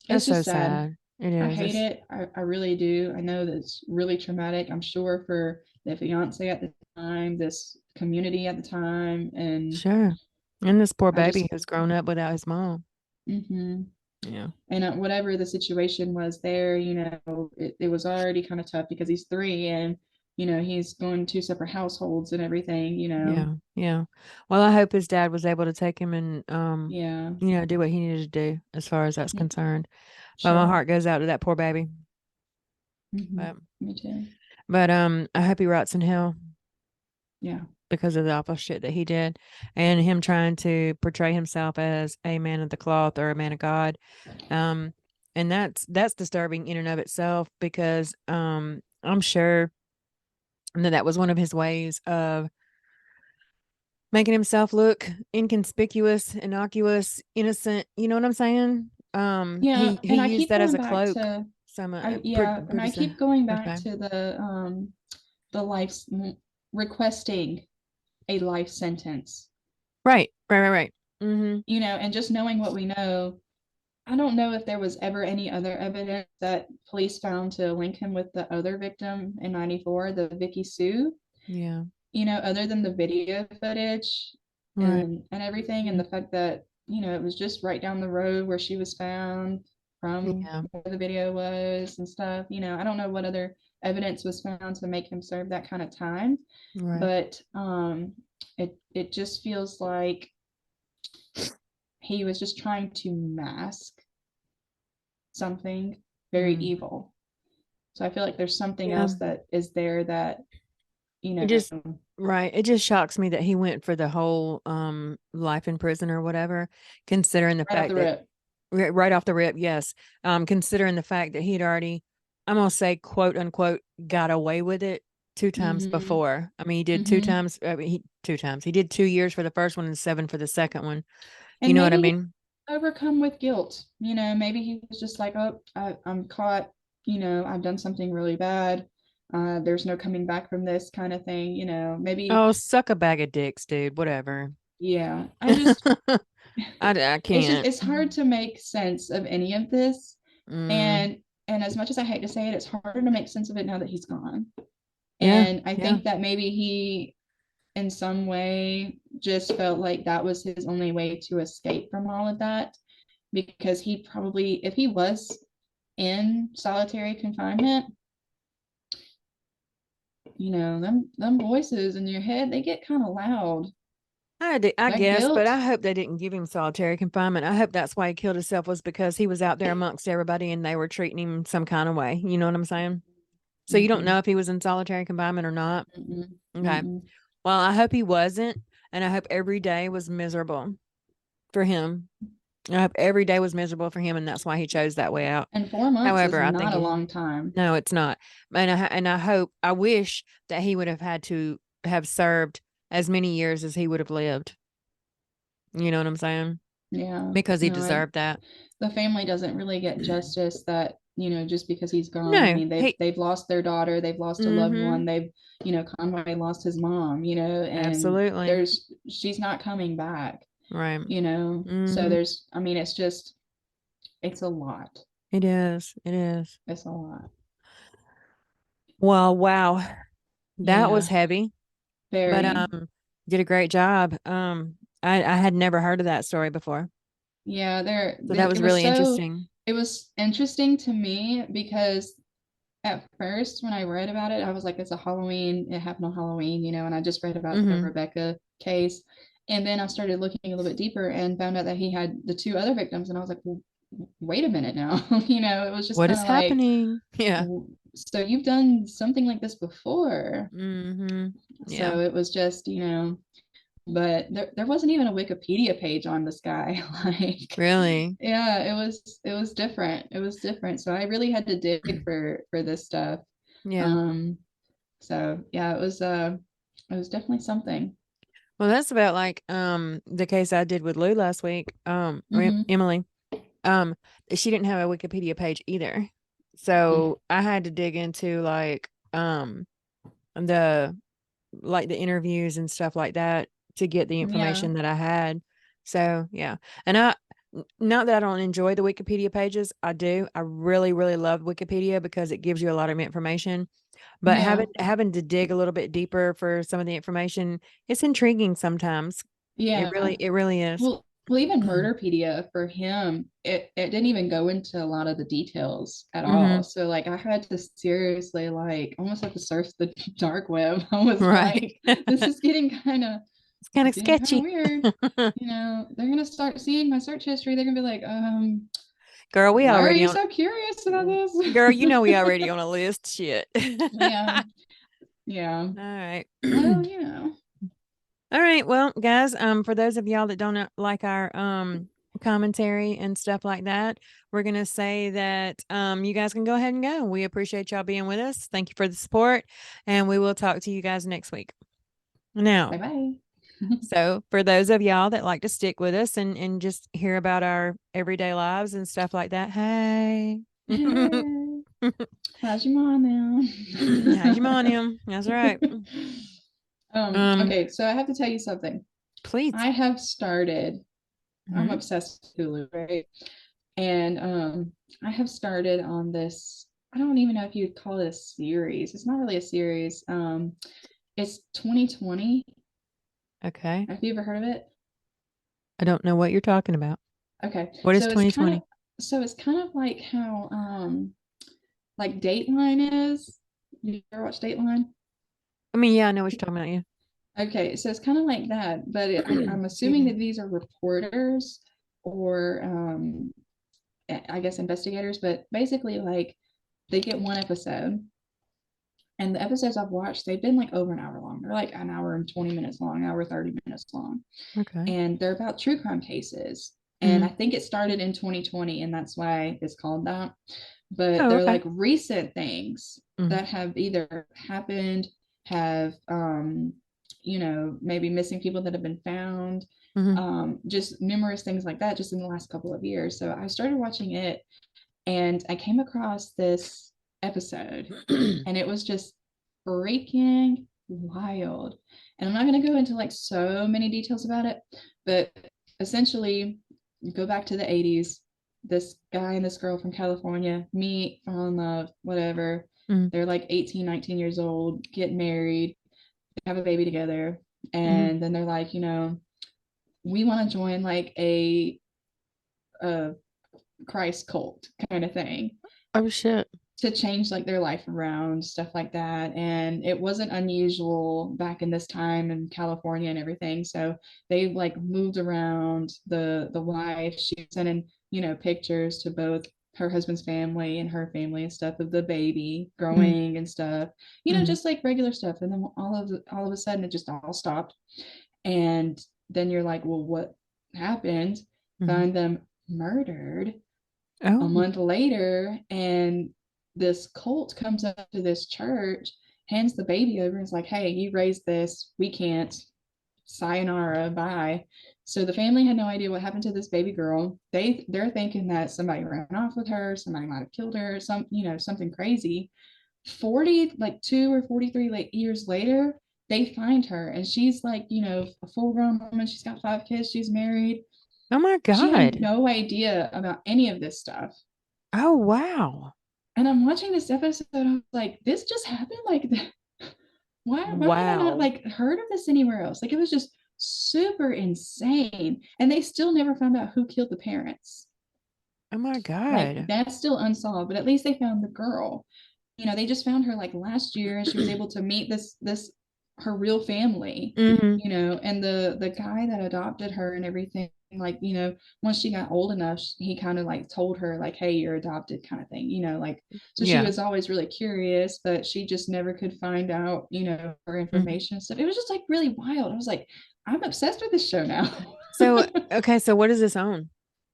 That's It's so just sad. sad. It I is. hate It's it. I really do. I know that it's really traumatic, I'm sure, for the fiance at the time, this community at the time, and sure. And this poor I baby just, has grown up without his mom. hmm Yeah. and whatever the situation was there, it was already kind of tough because he's 3 and, he's going to separate households and everything. Yeah. Yeah. Well, I hope his dad was able to take him and, Yeah, do what he needed to do as far as that's y- concerned. But my sure. heart goes out to that poor baby. Hmm. But, Me too. I hope he rots in hell Yeah. because of the awful shit that he did and him trying to portray himself as a man of the cloth or a man of God. Um, and that's disturbing in and of itself because, I'm sure that was one of his ways of making himself look inconspicuous, innocuous, innocent. You know what I'm saying? Yeah, He and I used keep that as going a back cloak. to Some I yeah, and I pretty keep going back okay. to the requesting a life sentence. Right, right, right, right. Mm-hmm. And just knowing what we know, I don't know if there was ever any other evidence that police found to link him with the other victim in 94, the Vicky Sue, Yeah. other than the video footage Right. and everything, and the fact that, it was just right down the road where she was found from Yeah. where the video was and stuff. I don't know what other evidence was found to make him serve that kind of time, Right. but it just feels like he was just trying to mask something very Mm. evil. So I feel like there's something Yeah. else that is there that, you It know, just right. It just shocks me that he went for the whole life in prison or whatever, considering the right off fact the that rip. right off the rip, yes. Considering the fact that he'd already, I'm gonna say, quote unquote, got away with it two times Mm-hmm. before. I mean, he did two Mm-hmm. times. I mean, he 2 times. He did 2 years for the first one and 7 for the second one. You And know what I maybe he mean? overcome with guilt. Maybe he was just like, oh, I'm caught. I've done something really bad. There's no coming back from this kind of thing. Maybe, Oh, suck a bag of dicks, dude. Whatever. yeah. I just, I can't. it's hard to make sense of any of this. Mm, And as much as I hate to say it, it's harder to make sense of it now that he's gone. yeah, And I yeah. think that maybe he, in some way, just felt like that was his only way to escape from all of that. Because he probably, if he was in solitary confinement, them voices in your head, they get kind of loud. I That guess, but I guilt. hope they didn't give him solitary confinement. I hope that's why he killed himself was because he was out there amongst everybody and they were treating him some kind of way. You know what I'm saying? So you don't Mm-mm, know if he was in solitary confinement or not. mm-mm, Okay. mm-mm. Well, I hope he wasn't, and I hope every day was miserable for him. I hope every day was miserable for him, and that's why he chose that way out. And 4 months is However, I not think a it, long time. no, it's not. And I hope, I wish that he would have had to have served as many years as he would have lived. You know what I'm saying? Yeah. Because he No, deserved that. the family doesn't really get justice that, just because he's gone. I No, mean, they've he. they've lost their daughter, they've lost a loved one, Mm-hmm. Conway lost his mom, and Absolutely. she's not coming back, Right. So Mm-hmm. I mean, it's a lot. It is. It is. It's a lot. Well, wow. That was Yeah, heavy, but very. did a great job. I had never heard of that story before. Yeah, So that it was was really so interesting. it was interesting to me because at first when I read about it, I was like, it's a Halloween, it happened on Halloween, and I just read about the Mm-hmm. Rebecca case. And then I started looking a little bit deeper and found out that he had the 2 other victims. And I was like, well, wait a minute now. It was just What kind is of like, happening? Yeah. so you've done something like this before. Mm-hmm. Yeah. So it was just, but there wasn't even a Wikipedia page on this guy. Like, Really? yeah, it was different. It was different. So I really had to dig for this stuff. Yeah. Um, so yeah, it was definitely something. Well, that's about like the case I did with Lou last week. Hmm. Emily. Um, she didn't have a Wikipedia page either. Mm. So I had to dig into the the interviews and stuff like that to get the Yeah, information that I had. So yeah. And not that I don't enjoy the Wikipedia pages, I do. I really, really love Wikipedia because it gives you a lot of information. But yeah, having to dig a little bit deeper for some of the information, it's intriguing sometimes. Yeah. It really is. Well, even Murderpedia for him, it didn't even go into a lot of the details at Mm-hmm. all. So like I had to seriously like almost have to search the dark web. I was Right. like, this is It's kind of getting kind of sketchy. weird. They're gonna start seeing my search history. They're gonna be like, Girl, we why are already you on so curious about this? girl, you know we already on a list. Shit. Yeah, yeah. All right. Well, All right. Well, guys, for those of y'all that don't like our commentary and stuff like that, we're gonna say that you guys can go ahead and go. We appreciate y'all being with us. Thank you for the support, and we will talk to you guys next week. bye Now, bye. so for those of y'all that like to stick with us and just hear about our everyday lives and stuff like that, hey. Hey, how's your mom How's your now? mom? That's right. Um, Okay, so I have to tell you something. please. I have started, I'm Mhm. obsessed with Hulu, right? And I have started on this, I don't even know if you'd call it a series. It's not really a series. It's 2020. Okay. Have you ever heard of it? I don't know what you're talking about. Okay. What is 2020? So it's kind of like how like Dateline is. You ever watch Dateline? I mean, yeah, I know what you're talking about. Okay, so it's kind of like that, but Yeah. I'm Excuse assuming me. that these are reporters or I guess investigators, but basically like they get one episode, and the episodes I've watched, they've been like over an hour long. They're like an hour and 20 minutes long, hour 30 minutes long, Okay. and they're about true crime cases. And Hmm. I think it started in 2020, and that's why it's called that. But Oh, they're okay. like recent things Hmm. that have either happened, have maybe missing people that have been found, Hmm. just numerous things like that just in the last couple of years. So I started watching it, and I came across this episode, and it was just freaking wild. And I'm not going to go into like so many details about it, but essentially, go back to the 80s. This guy and this girl from California meet, fall in love, whatever. Hmm. They're like 18, 19 years old, get married, have a baby together. Hmm. And then they're like, we want to join like a Christ cult kind of thing Oh shit. to change like their life around, stuff like that. And it wasn't unusual back in this time in California and everything. So they like moved around. The wife, she sent in, pictures to both her husband's family and her family and stuff of the baby Hmm. growing and stuff, Hmm. just like regular stuff. And then all of a sudden it just all stopped. And then you're like, well, what happened? Hmm. Find them murdered a Oh, month later, and this cult comes up to this church, hands the baby over, and is like, hey, you raised this, we can't, sayonara, bye. So the family had no idea what happened to this baby girl. They're thinking that somebody ran off with her, somebody might have killed her, something crazy. 40, like 2 or 43 years later, they find her, and she's like, a full grown woman. She's got 5 kids, she's married. oh my She had God. no idea about any of this stuff. Oh wow. And I'm watching this episode, I was like, this just happened? Like, why have I not Wow. like heard of this anywhere else? Like, it was just super insane. And they still never found out who killed the parents. Oh my Like, God. that's still unsolved, but at least they found the girl. They just found her like last year, and she was able to meet this her real family, Hmm. and the guy that adopted her and everything, like, once she got old enough, he kind of like told her like, hey, you're adopted, kind of thing, like, so she Yeah. was always really curious, but she just never could find out, her Hmm. information and stuff. It was just like really wild. I was like, I'm obsessed with this show now. So okay, so what is this on?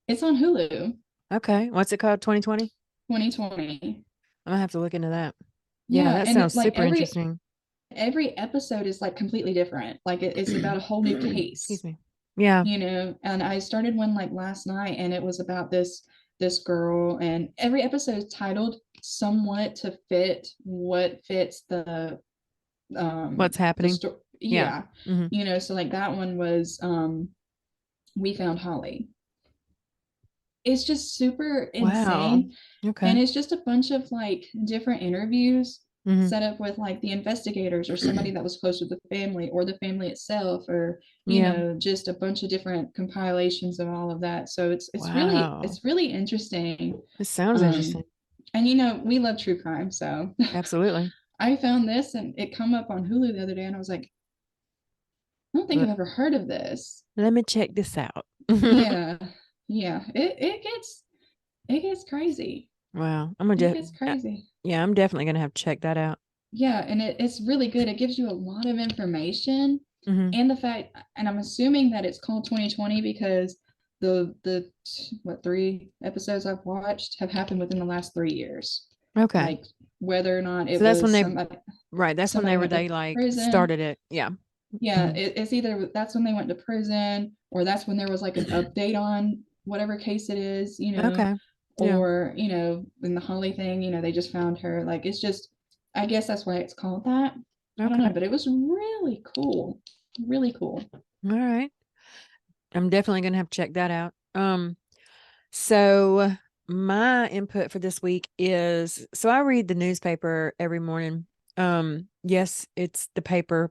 It's on Hulu. Okay. What's it called? 2020? 2020. I'm gonna have to look into that. Yeah, Yeah, that and sounds like super every interesting. every episode is like completely different. Like it's about a whole new Excuse case, me. Yeah. And I started one like last night, and it was about this girl, and every episode is titled somewhat to fit what fits What's the happening? story. Yeah. Yeah. Hmm. So like that one was We Found Holly. It's just super Wow. insane. And Okay. it's just a bunch of like different interviews Hmm. set up with like the investigators or somebody that was close with the family or the family itself, or Yeah. just a bunch of different compilations of all of that. So Wow. it's really interesting. This sounds um interesting. and we love true crime, so Absolutely. I found this and it come up on Hulu the other day, and I was like, I don't think L- I've ever heard of this. Let me check this out. Yeah, yeah, it gets crazy. Wow. I'm gonna It just, gets crazy. yeah, I'm definitely gonna have to check that out. Yeah, and it's really good. It gives you a lot of information, Hmm. and the fact, and I'm assuming that it's called 2020 because the what, 3 episodes I've watched have happened within the last 3 years. Okay. Like whether or not it So that's when was they, right. That's when somebody went to they like prison. started it. Yeah. Yeah, Mhm. it's either that's when they went to prison, or that's when there was like an update on whatever case it is, Okay. Yeah. or in the Holly thing, they just found her. Like it's just, I guess that's why it's called that. I don't know, Okay. but it was really cool, really cool. All right. I'm definitely gonna have to check that out. So my input for this week is, so I read the newspaper every morning. Yes, it's the paper.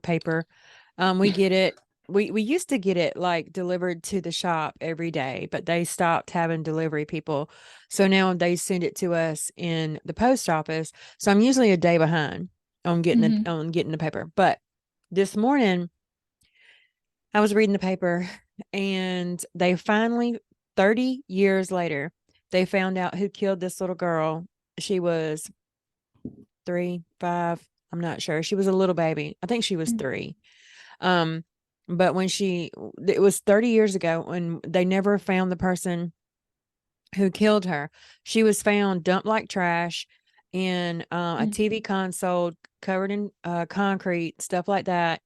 We get it. We used to get it like delivered to the shop every day, but they stopped having delivery people. So now they send it to us in the post office. So I'm usually a day behind on Hmm. getting the paper. But this morning I was reading the paper and they finally, 30 years later, they found out who killed this little girl. She was 3, 5, I'm not sure. She was a little baby. I think she was 3. Um, but it was 30 years ago when they never found the person who killed her. She was found dumped like trash in a TV console covered in concrete, stuff like that.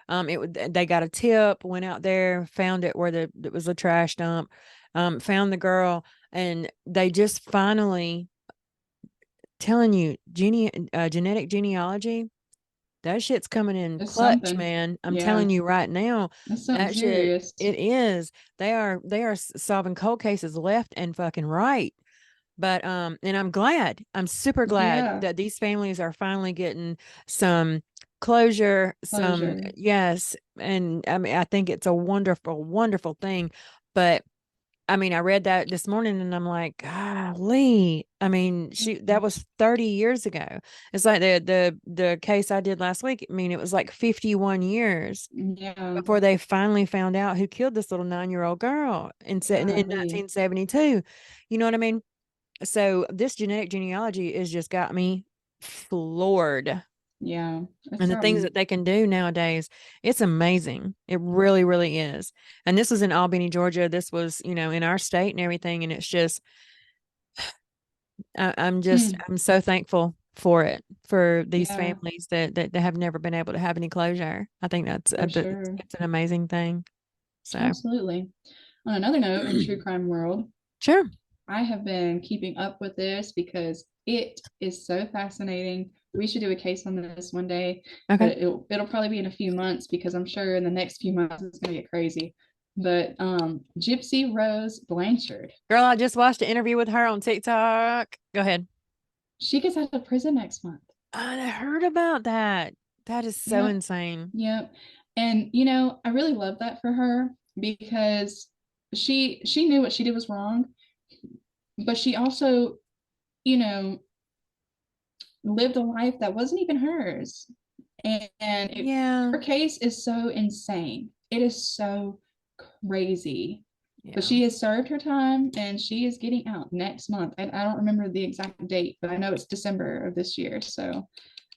They got a tip, went out there, found it where it was a trash dump, found the girl, and they just finally, telling you, genetic genealogy, that shit's coming in It's clutch, something. man. I'm Yeah, telling you right now, that's something that shit, serious. it is. They are solving cold cases left and fucking right. But and I'm glad. I'm super glad Yeah, that these families are finally getting some closure, some, closure. yes, and I mean I think it's a wonderful, wonderful thing. But I mean, I read that this morning and I'm like, golly. I mean, that was 30 years ago. It's like the case I did last week. I mean, it was like 51 years Yeah, before they finally found out who killed this little 9-year-old girl in golly. 1972. You know what I mean? So this genetic genealogy has just got me floored. Yeah, it's And the things something. that they can do nowadays, it's amazing. It really, really is. And this was in Albany, Georgia. This was, in our state and everything. And it's just, Hmm. I'm so thankful for it, for these Yeah, families that have never been able to have any closure. I think for sure. it's an amazing thing. So, Absolutely. On another note, in true crime world, sure. I have been keeping up with this because it is so fascinating. We should do a case on this one day, but Okay. it'll probably be in a few months because I'm sure in the next few months it's gonna get crazy. But Gypsy Rose Blanchard, Girl, I just watched an interview with her on TikTok. Go ahead. she gets out of prison next month. I heard about that. That is so Yep, insane. yep. And I really love that for her because she knew what she did was wrong, but she also, you know, lived a life that wasn't even hers. Yeah. Her case is so insane. It is so crazy. But Yeah. she has served her time and she is getting out next month. And I don't remember the exact date, but I know it's December of this year. So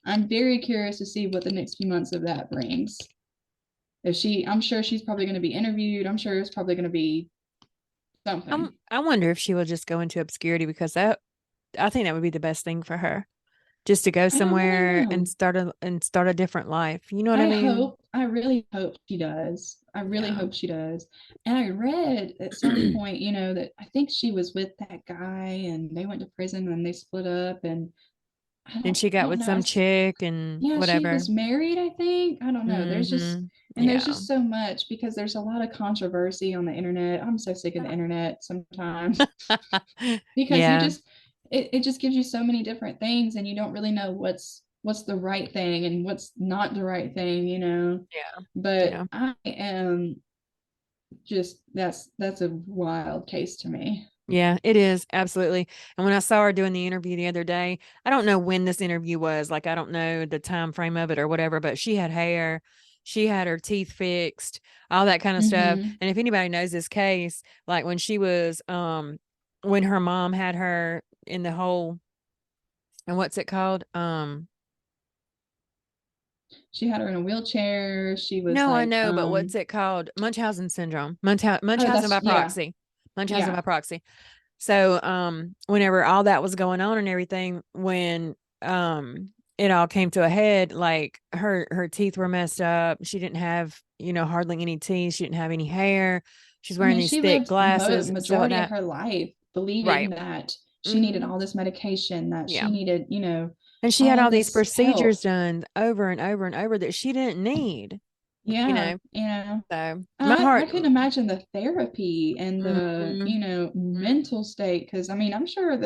I'm very curious to see what the next few months of that brings. I'm sure she's probably going to be interviewed. I'm sure it's probably going to be something. I wonder if she will just go into obscurity because I think that would be the best thing for her. Just to go I don't really somewhere and know. start a different life. You know what I mean? I really hope she does. I really Yeah. hope she does. And I read at some point, that I think she was with that guy and they went to prison and they split up, and And she I got don't with know. some chick and Yeah, she whatever. was married, I think. I don't know. Mm-hmm. There's Yeah. just so much because there's a lot of controversy on the internet. I'm so sick of the internet sometimes because Yeah. it just gives you so many different things and you don't really know what's what's the right thing and what's not the right thing, you know. Yeah. But Yeah. I am just that's a wild case to me. Yeah, it is. Absolutely. And when I saw her doing the interview the other day, I don't know when this interview was. Like, I don't know the time frame of it or whatever, but she had hair, she had her teeth fixed, all that kind of stuff. Mm-hmm. And if anybody knows this case, like when her mom had her in the whole, and what's it called? She had her in a wheelchair. She was No, I like, know, but what's it called? Munchausen syndrome. oh, Munchausen that's by yeah, proxy. Munchausen yeah. by proxy. So, whenever all that was going on and everything, when it all came to a head, like her teeth were messed up. She didn't have, hardly any teeth. She didn't have any hair. She's I wearing mean, these she thick lived glasses, stuff like majority of that. her life believing Right. that she needed Hmm. all this medication, that she Yeah. needed, And she all had of all these this procedures help. done over and over and over that she didn't need, you Yeah, know. So my I heart. couldn't imagine the therapy and the, Mhm. mental state, because I mean, I'm sure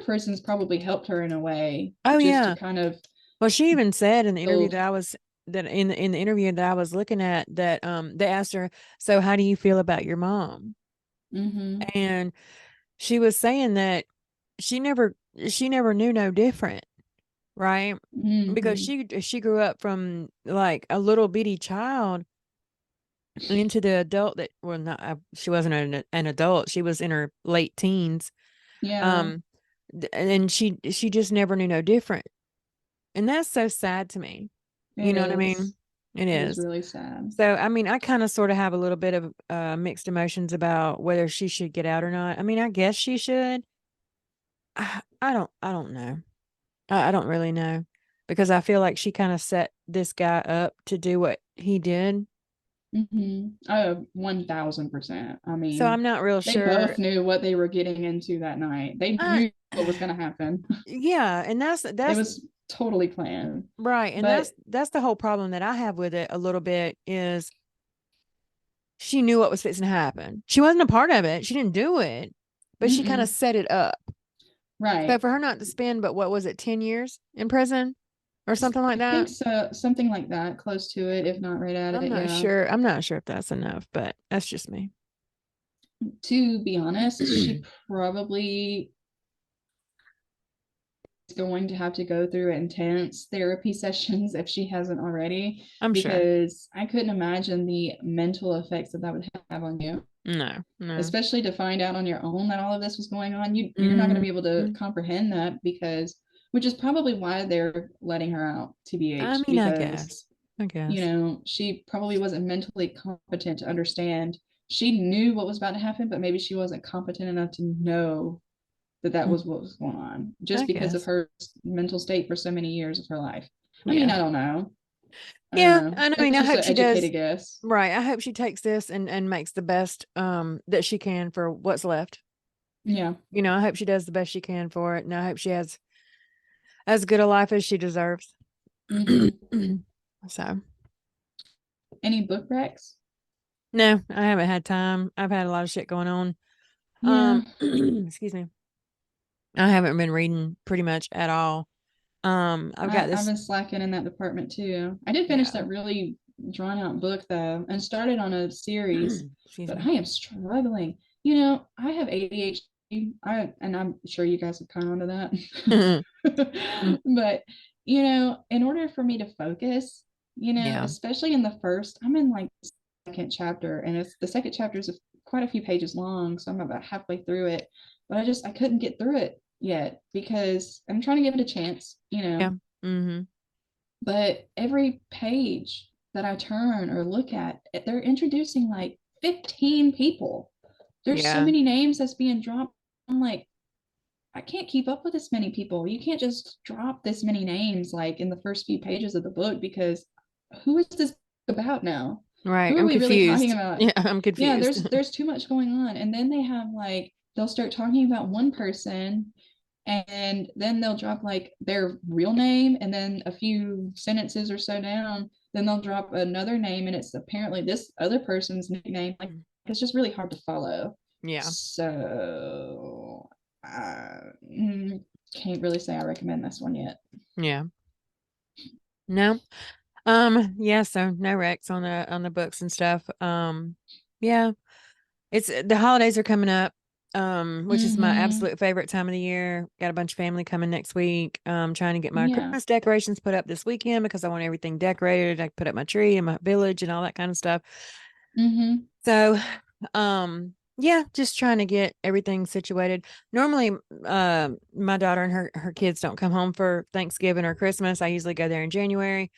prisons probably helped her in a way Oh just to yeah. kind of Well, she even said in the interview build. that I was that in the interview that I was looking at that they asked her, "So how do you feel about your mom?" Mm-hmm, And she was saying that she never she never knew no different, right? Because mm-hmm. she grew up from like a little bitty child into the adult that, well, not she wasn't an adult. She was in her late teens. Yeah, Um and she just never knew no different. And that's so sad to me. You it know what I is. mean? It It is is. really sad. So, I mean, I kind of sort of have a little bit of mixed emotions about whether she should get out or not. I mean, I guess she should. I don't know. I don't really know because I feel like she kind of set this guy up to do what he did. Mm-hmm. Oh, 1000%. I So mean, I'm not real they sure. both knew what they were getting into that night. They Uh, knew what was going to happen. yeah, and It that's was totally planned. right, and But that's the whole problem that I have with it a little bit is she knew what was fixing to happen. She wasn't a part of it. She didn't do it, but she kind of mm-mm, set it up. So right. for her not to spend, but what was it, 10 years in prison or something like I think that? so, something like that, close to it, if not right at I'm it. not Yeah. sure. I'm not sure if that's enough, but that's just me. To be honest, she probably going to have to go through intense therapy sessions if she hasn't already, I'm sure. because I couldn't imagine the mental effects that would have on you, No, no. especially to find out on your own that all of this was going on. You're not going to Hmm. be able to comprehend that, because which is probably why they're letting her out, I TBH, mean, I because guess. I guess. she probably wasn't mentally competent to understand. She knew what was about to happen, but maybe she wasn't competent enough to know that that Mm, was what was going on, I just because of guess. her mental state for so many years of her life. I mean, Yeah. I don't know. I don't Yeah. know. And I mean, It's I just hope an she does. educated guess. Right. I hope she takes this and makes the best that she can for what's left. Yeah. I hope she does the best she can for it. And I hope she has as good a life as she deserves. Mm-hmm. So, Any book wrecks? no, I haven't had time. I've had a lot of shit going on. Yeah. Excuse me. I haven't been reading pretty much at all. I've got I've this. been slacking in that department too. I did finish Yeah. that really drawn out book though, and started on a series, Excuse but me. I am struggling. I have ADHD. And I'm sure you guys have caught on to Mm, that. But in order for me to focus, yeah. especially in the first, I'm in like the second chapter, and it's the second chapter is quite a few pages long, so I'm about halfway through it. But I couldn't get through it yet because I'm trying to give it a chance. Yeah. Hmm. But every page that I turn or look at, they're introducing like 15 people. There's so Yeah. many names that's being dropped. I'm like, I can't keep up with this many people. You can't just drop this many names like in the first few pages of the book, because who is this about now? Right. Who are I'm we really talking confused. about? Yeah, I'm Yeah, confused. there's too much going on. And then they have like they'll start talking about one person, and then they'll drop like their real name, and then a few sentences or so down, then they'll drop another name, and it's apparently this other person's nickname. Like, it's just really hard to follow. Yeah. So I can't really say I recommend this one yet. Yeah. No. Yeah, so no Rex on the books and stuff. Yeah. It's the holidays are coming up, which is my Mm-hmm. absolute favorite time of the year. Got a bunch of family coming next week. Trying to get my Yeah. Christmas decorations put up this weekend because I want everything decorated. I put up my tree in my village and all that kind of stuff. Mm-hmm. So, yeah, just trying to get everything situated. Normally, my daughter and her kids don't come home for Thanksgiving or Christmas. I usually go there in January.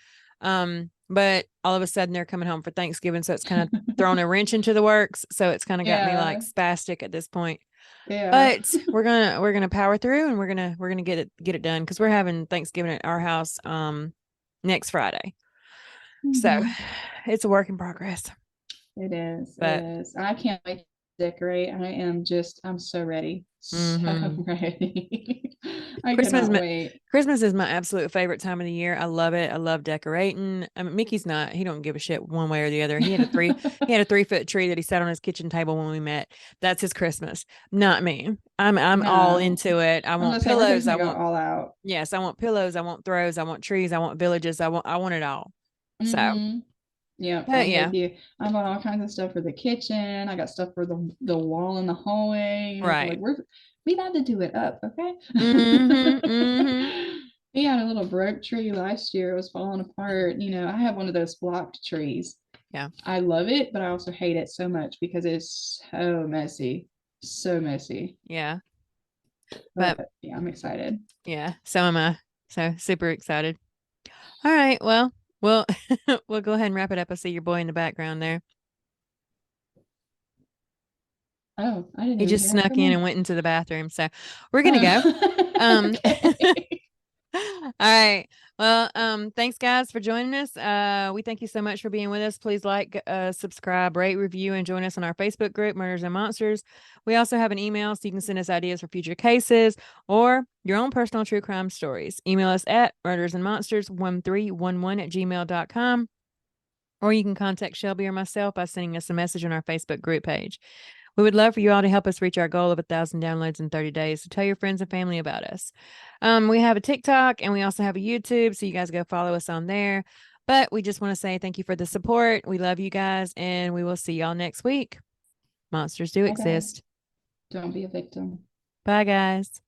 But all of a sudden they're coming home for Thanksgiving, so it's kind of thrown a wrench into the works. So it's kind of got me like Yeah. spastic at this point. Yeah. But we're gonna power through and we're gonna get it done because we're having Thanksgiving at our house next Friday. So Mm-hmm. it's a work in progress. It is. It But is. I can't wait to decorate. I'm so ready. So mhm. ready. I Christmas, cannot wait. Christmas is my absolute favorite time of the year. I love it. I love decorating. I mean, Mickey's not. He don't give a shit one way or the other. He had a 3 foot tree that he sat on his kitchen table when we met. That's his Christmas. Not me. I'm all No. into it. I I'm want gonna say we're pillows. fixing I to go want all out. yes. I want pillows. I want throws. I want trees. I want villages. I want it all. So, Mm-hmm. Yep, but I'm with yeah, you. I bought all kinds of stuff for the kitchen. I got stuff for the wall in the hallway. right. Like we had to do it up, okay? Mm-hmm. Mm-hmm. We had a little broke tree last year. It was falling apart. I have one of those blocked trees. Yeah. I love it, but I also hate it so much because it's so messy. So messy. Yeah. But But yeah, I'm excited. yeah, so am I. So super excited. All right. Well, we'll we'll go ahead and wrap it up. I see your boy in the background there. Oh, I didn't He even just hear him snuck come in in. and went into the bathroom. So we're gonna go. Oh, Um okay. all right. Well, thanks guys for joining us. We thank you so much for being with us. Please like, subscribe, rate, review, and join us on our Facebook group, Murders and Monsters. We also have an email so you can send us ideas for future cases or your own personal true crime stories. Email us at murdersandmonsters1311@gmail.com. Or you can contact Shelby or myself by sending us a message on our Facebook group page. We would love for you all to help us reach our goal of 1,000 downloads in 30 days. So tell your friends and family about us. We have a TikTok and we also have a YouTube. So you guys go follow us on there. But we just want to say thank you for the support. We love you guys and we will see y'all next week. Monsters do Bye, guys. exist. Don't be a victim. Bye, guys.